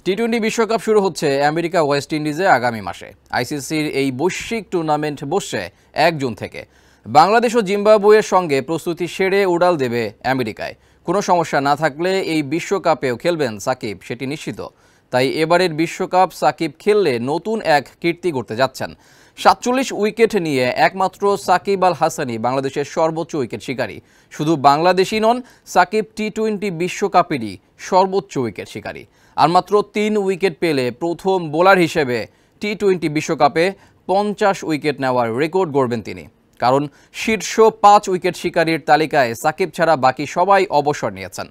টি-20 বিশ্বকাপ শুরু হচ্ছে আমেরিকা ওয়েস্ট ইন্ডিজে আগামী মাসে। আইসিসির এই বৈশ্বিক টুর্নামেন্ট বসছে 1 জুন থেকে। বাংলাদেশ ও জিম্বাবুয়ের সঙ্গে প্রস্তুতি সেরে উড়াল দেবে আমেরিকায়। কোনো সমস্যা না থাকলে এই বিশ্বকাপেও খেলবেন সাকিব, সেটি নিশ্চিত। তাই এবারের বিশ্বকাপ সাকিব খেললে নতুন এক কীর্তি গড়তে যাচ্ছেন। 47 উইকেট নিয়ে একমাত্র সাকিব আল হাসানই বাংলাদেশের সর্বোচ্চ উইকেট শিকারী। শুধু বাংলাদেশি নন, সাকিব টি-20 বিশ্বকাপেরই সর্বোচ্চ উইকেট শিকারী। আর মাত্র 3 উইকেট পেলে প্রথম বোলার হিসেবে টি-20 বিশ্বকাপে 50 উইকেট নেওয়ার রেকর্ড গড়বেন তিনি। কারণ শীর্ষ 5 উইকেট শিকারীর তালিকায় সাকিব ছাড়া বাকি সবাই অবসর নিয়েছেন।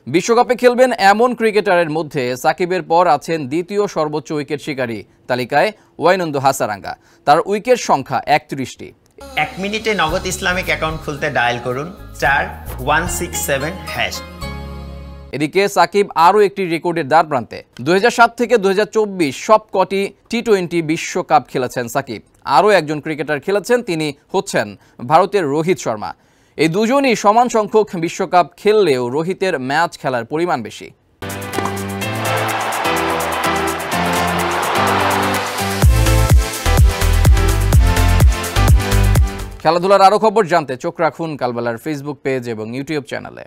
বিশ্বকাপে খেলবেন এমন ক্রিকেটারের মধ্যে সাকিবের পর আছেন দ্বিতীয় সর্বোচ্চ উইকেট শিকারী তালিকায় ওয়াইনন্দু হাসারাঙ্গা। তার উইকেট সংখ্যা 31টি। 1 মিনিটে নগদ ইসলামিক অ্যাকাউন্ট খুলতে ডায়াল করুন *167#। এদিকে সাকিব আরও একটি রেকর্ডের দ্বার প্রান্তে। 2007 থেকে 2024 সবকটি টি-20 বিশ্বকাপ খেলেছেন সাকিব। আরও একজন ক্রিকেটার খেলেছেন, তিনি হচ্ছেন ভারতের রোহিত শর্মা। এই দুজনই সমান সংখ্যক বিশ্বকাপ খেললেও রোহিতের ম্যাচ খেলার পরিমাণ বেশি। খেলাধুলার আরও খবর জানতে চোখ রাখুন কালবেলার ফেসবুক পেজ এবং ইউটিউব চ্যানেলে।